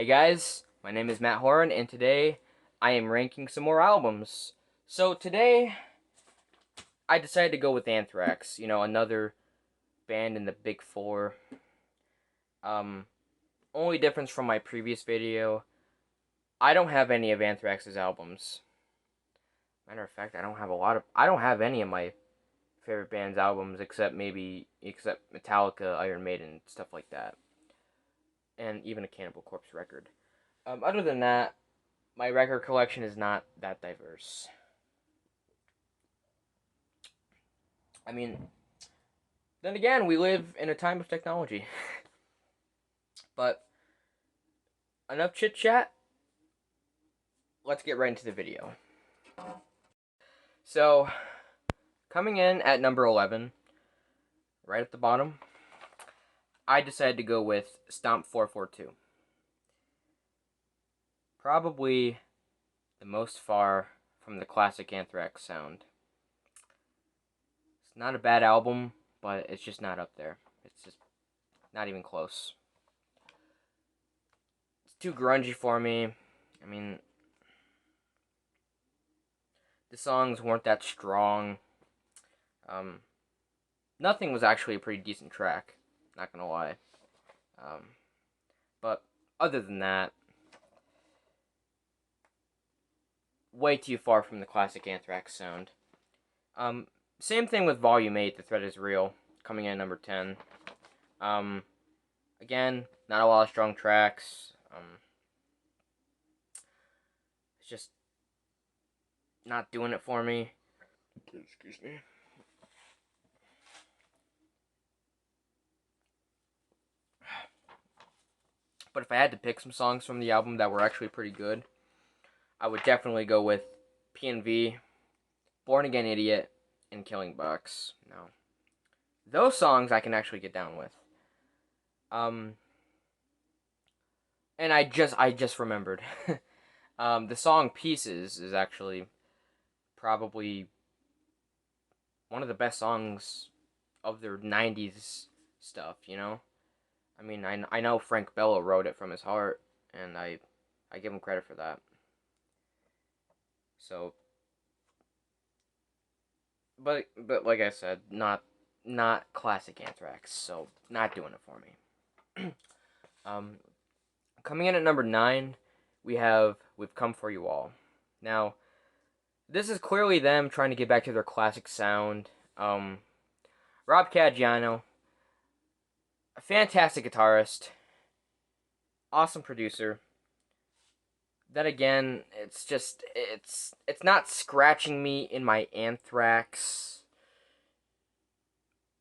Hey guys, my name is Matt Horan, and today I am ranking some more albums. So today I decided to go with Anthrax, another band in the big four. Um, Only difference from my previous video, I don't have any of Anthrax's albums. Matter of fact, I don't have any of my favorite band's albums except Metallica, Iron Maiden, stuff like that, and even a Cannibal Corpse record. Other than that, my record collection is not that diverse. I mean, then again, we live in a time of technology. But enough chit chat. Let's get right into the video. So, coming in at number 11, right at the bottom, I decided to go with Stomp 442. Probably the most far from the classic Anthrax sound. It's not a bad album, but it's just not up there. It's just not even close. It's too grungy for me. I mean, the songs weren't that strong. Nothing was actually a pretty decent track, not gonna lie. But other than that, way too far from the classic Anthrax sound. Same thing with Volume 8, The Threat is Real, coming in at number 10. Again, not a lot of strong tracks. It's just not doing it for me. Excuse me. But if I had to pick some songs from the album that were actually pretty good, I would definitely go with P&V, Born Again Idiot, and Killing Box. Now, those songs I can actually get down with. And I just remembered. The song Pieces is actually probably one of the best songs of their 90s stuff, I mean, I know Frank Bello wrote it from his heart, and I give him credit for that. So, but like I said, not classic Anthrax, so not doing it for me. Coming in at number 9, We've Come For You All. Now, this is clearly them trying to get back to their classic sound. Rob Caggiano, a fantastic guitarist, awesome producer. Then again, it's not scratching me in my Anthrax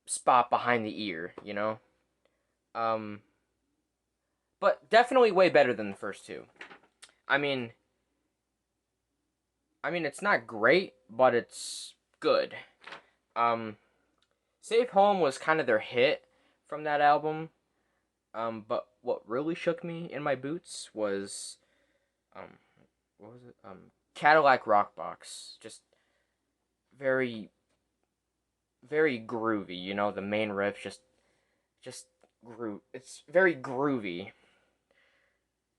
spot behind the ear, But definitely way better than the first two. I mean, it's not great, but it's good. Safe Home was kind of their hit from that album. But what really shook me in my boots was, what was it? Cadillac Rockbox. Just very, very groovy. The main riff just it's very groovy.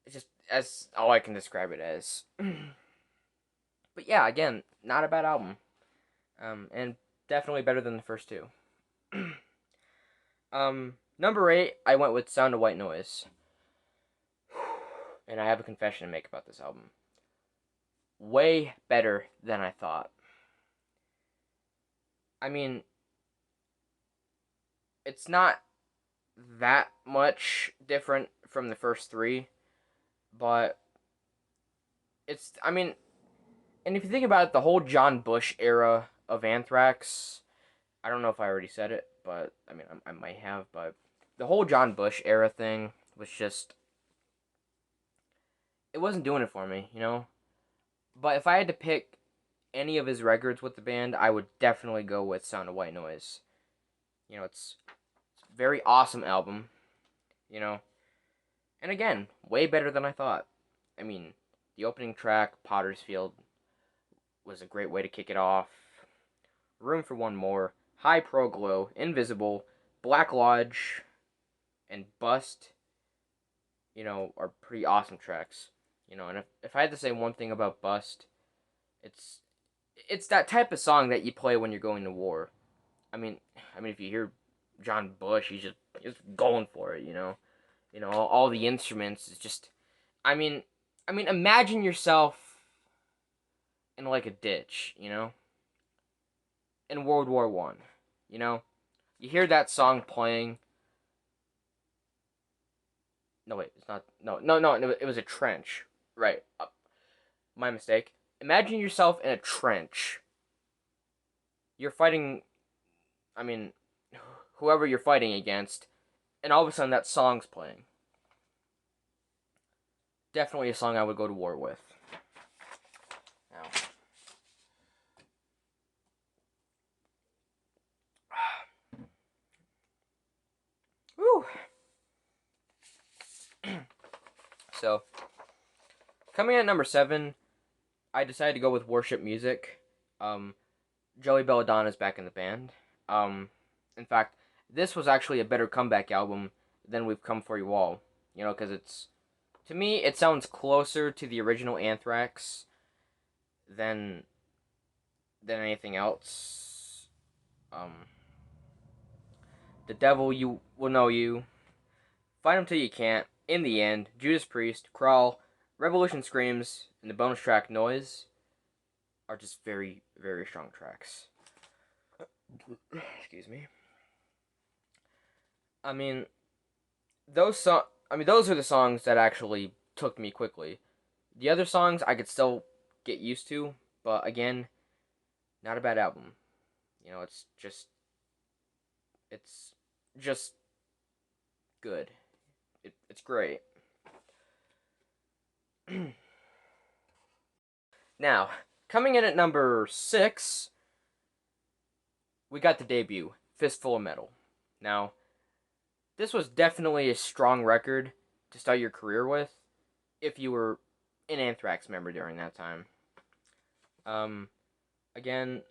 It's just as all I can describe it as. But yeah, again, not a bad album. And definitely better than the first two. Number 8, I went with Sound of White Noise. And I have a confession to make about this album. Way better than I thought. I mean, it's not that much different from the first three, but and if you think about it, the whole John Bush era of Anthrax, I don't know if I already said it, but I might have, but the whole John Bush era thing was just, it wasn't doing it for me, But if I had to pick any of his records with the band, I would definitely go with Sound of White Noise. It's a very awesome album, And again, way better than I thought. The opening track, Potter's Field, was a great way to kick it off. Room for One More, High Pro Glow, Invisible, Black Lodge, and Bust. are pretty awesome tracks. And if I had to say one thing about Bust, it's it's that type of song that you play when you're going to war. I mean, if you hear John Bush, he's going for it. All the instruments is just. I mean, imagine yourself in like a ditch, in World War I. You hear that song playing. No, wait, it's not. No, no, no. It was a trench. Right. My mistake. Imagine yourself in a trench. You're fighting. I mean, whoever you're fighting against, and all of a sudden that song's playing. Definitely a song I would go to war with. Now, whew. So, coming in at number 7, I decided to go with worship music. Joey Belladonna's back in the band. In fact, this was actually a better comeback album than We've Come For You All. Because to me, it sounds closer to the original Anthrax than anything else. The Devil You Will Know You, Fight 'Em Till You Can't, In the End, Judas Priest, Crawl, Revolution Screams, and the bonus track Noise are just very, very strong tracks. Excuse me. I mean, those are the songs that actually took me quickly. The other songs I could still get used to, but again, not a bad album. It's just good. It's great. Now, coming in at number 6, we got the debut, Fistful of Metal. Now, this was definitely a strong record to start your career with, if you were an Anthrax member during that time. Again,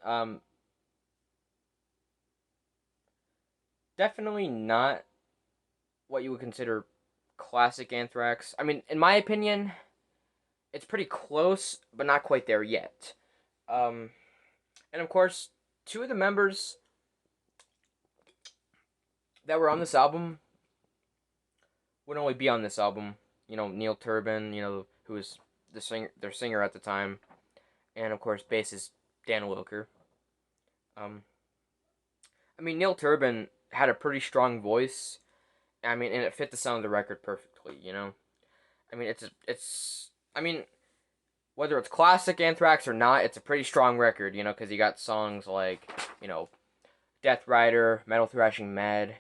definitely not what you would consider classic Anthrax. I mean, in my opinion, it's pretty close, but not quite there yet. And of course, 2 of the members that were on this album would only be on this album. Neil Turbin, who was their singer at the time, and of course, bassist Dan Wilker. Neil Turbin had a pretty strong voice. And it fit the sound of the record perfectly. Whether it's classic Anthrax or not, it's a pretty strong record. Because you got songs like, Death Rider, Metal Thrashing Mad,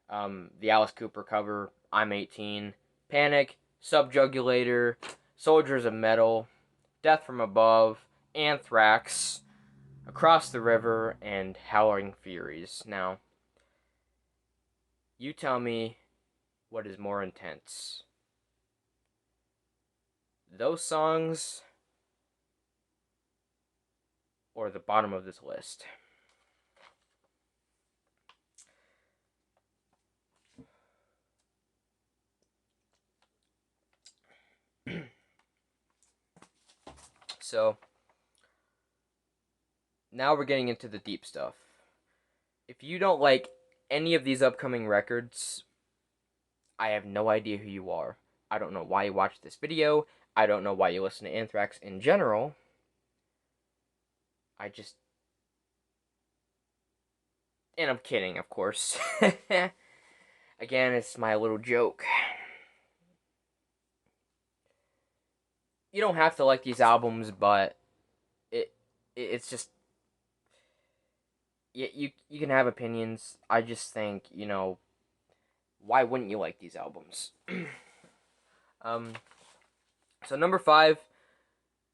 the Alice Cooper cover, I'm 18, Panic, Subjugulator, Soldiers of Metal, Death from Above, Anthrax, Across the River, and Howling Furies. Now, you tell me what is more intense. Those songs or the bottom of this list? So, now we're getting into the deep stuff. If you don't like any of these upcoming records, I have no idea who you are. I don't know why you watched this video. I don't know why you listen to Anthrax in general. And I'm kidding, of course. Again, it's my little joke. You don't have to like these albums, but it's just you can have opinions. I just think, why wouldn't you like these albums? So number 5,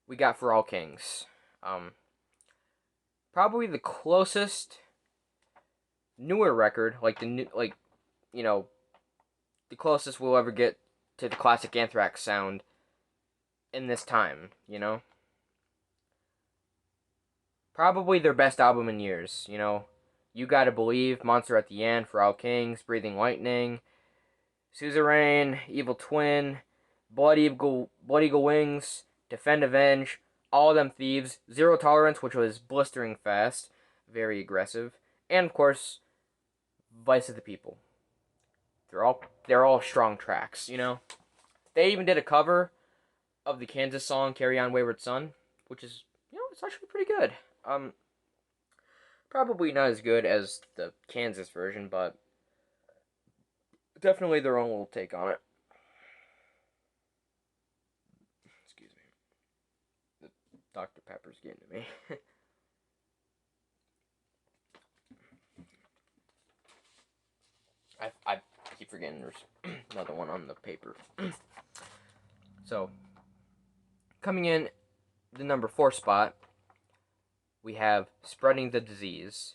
we got For All Kings. Probably the closest newer record, the closest we'll ever get to the classic Anthrax sound in this time, Probably their best album in years, You Gotta Believe, Monster at the End, For All Kings, Breathing Lightning, Suzerain, Evil Twin, Blood Eagle Wings, Defend Avenge, All of Them Thieves, Zero Tolerance, which was blistering fast, very aggressive, and of course, Vice of the People. They're all strong tracks, you know. They even did a cover of the Kansas song "Carry On Wayward Son," which is, it's actually pretty good. Probably not as good as the Kansas version, but definitely their own little take on it. Excuse me. The Dr. Pepper's getting to me. I keep forgetting there's another one on the paper. So, coming in the number 4 spot, we have Spreading the Disease.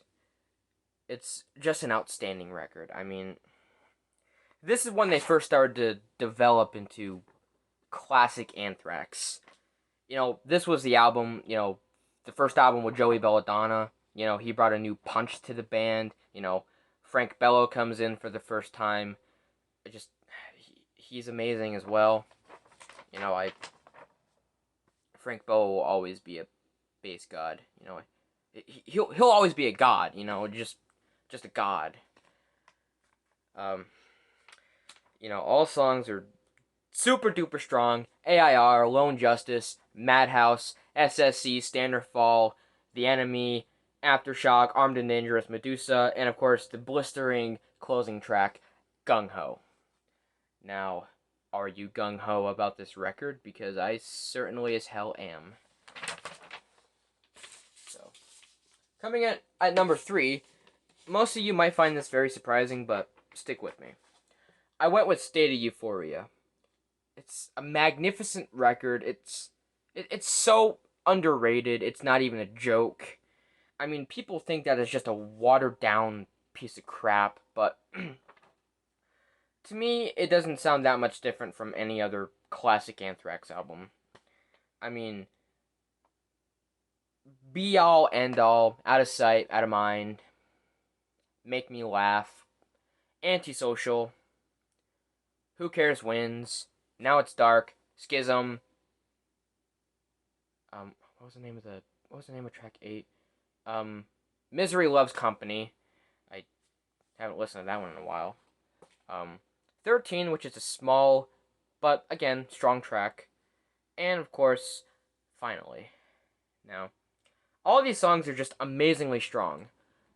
It's just an outstanding record. I mean, this is when they first started to develop into classic Anthrax. This was the album, the first album with Joey Belladonna. He brought a new punch to the band. Frank Bello comes in for the first time. He's amazing as well. Frank Bello will always be a bass god. He'll always be a god. Just a god. All songs are super duper strong. AIR, Lone Justice, Madhouse, SSC, Stand or Fall, The Enemy, Aftershock, Armed and Dangerous, Medusa, and of course the blistering closing track, Gung Ho. Now, are you gung ho about this record? Because I certainly as hell am. So, coming in at number 3, most of you might find this very surprising, but stick with me. I went with State of Euphoria. It's a magnificent record. It's so underrated. It's not even a joke. I mean, people think that it's just a watered down piece of crap, but to me, it doesn't sound that much different from any other classic Anthrax album. I mean, be all, end all, out of sight, out of mind, make me laugh, antisocial, who cares wins, now it's dark, Schism, what was the name of track 8? Misery Loves Company. I haven't listened to that one in a while. 13, which is a small, but again, strong track. And of course, Finally. Now, all of these songs are just amazingly strong.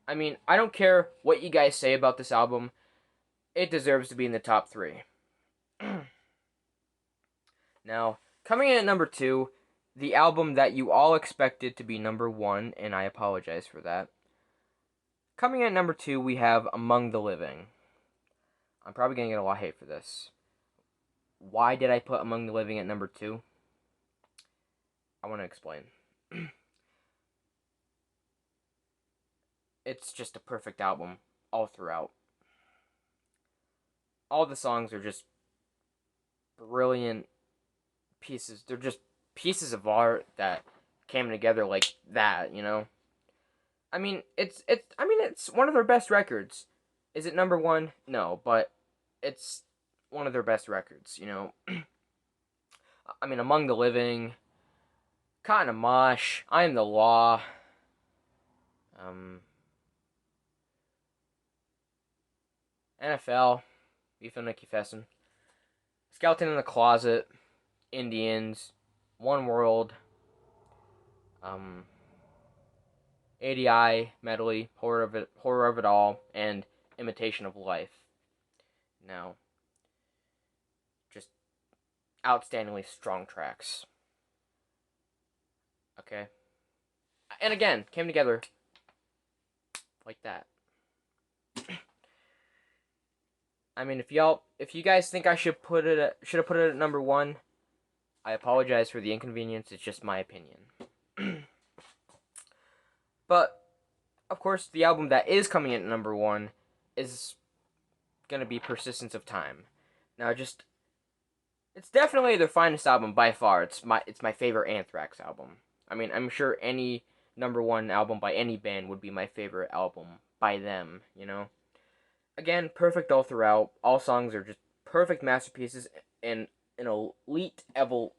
I mean, I don't care what you guys say about this album, it deserves to be in the top 3. Now, coming in at number 2, the album that you all expected to be number 1, and I apologize for that. Coming in at number 2, we have Among the Living. I'm probably going to get a lot of hate for this. Why did I put Among the Living at number 2? I want to explain. It's just a perfect album all throughout. All the songs are just brilliant pieces. They're just pieces of art that came together like that, I mean, it's one of their best records. Is it number 1? No, but it's one of their best records, I mean, Among the Living, Cotton and Mosh, I Am the Law, NFL, Wie viel Nicky Fessen, Skeleton in the Closet, Indians, One World, ADI, Medley, Horror of It All, and Imitation of Life. Now, just outstandingly strong tracks. Okay? And again, came together like that. I mean, if you guys think I should have put it at number 1, I apologize for the inconvenience. It's just my opinion. But of course, the album that is coming in at number 1 is gonna be Persistence of Time. Now, it's definitely their finest album by far. It's my favorite Anthrax album. I mean, I'm sure any number 1 album by any band would be my favorite album by them. Again, perfect all throughout. All songs are just perfect masterpieces and an elite level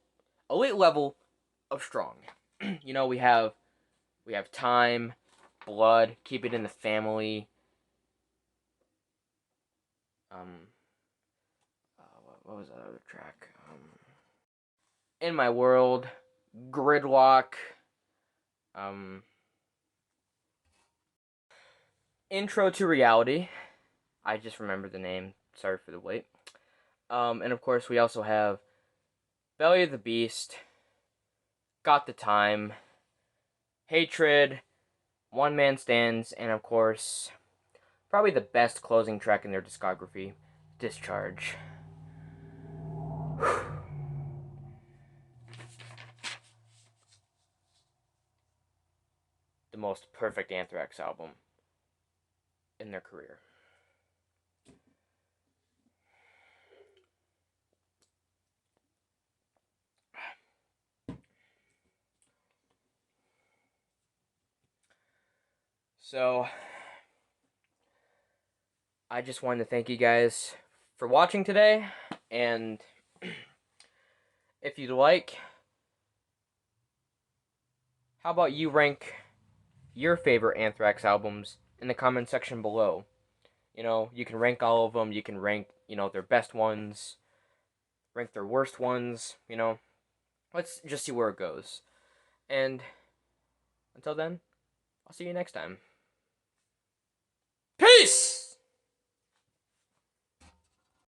of strong. You know, we have Time, Blood, Keep It in the Family. Um, what was that other track? In My World, Gridlock. Um, Intro to Reality. I just remembered the name. Sorry for the wait. And of course, we also have Belly of the Beast, Got the Time, Hatred, One Man Stands, and of course, probably the best closing track in their discography, Discharge. The most perfect Anthrax album in their career. So, I just wanted to thank you guys for watching today, and if you'd like, how about you rank your favorite Anthrax albums in the comment section below? You know, you can rank all of them, you can rank, their best ones, rank their worst ones, let's just see where it goes. And until then, I'll see you next time. Peace!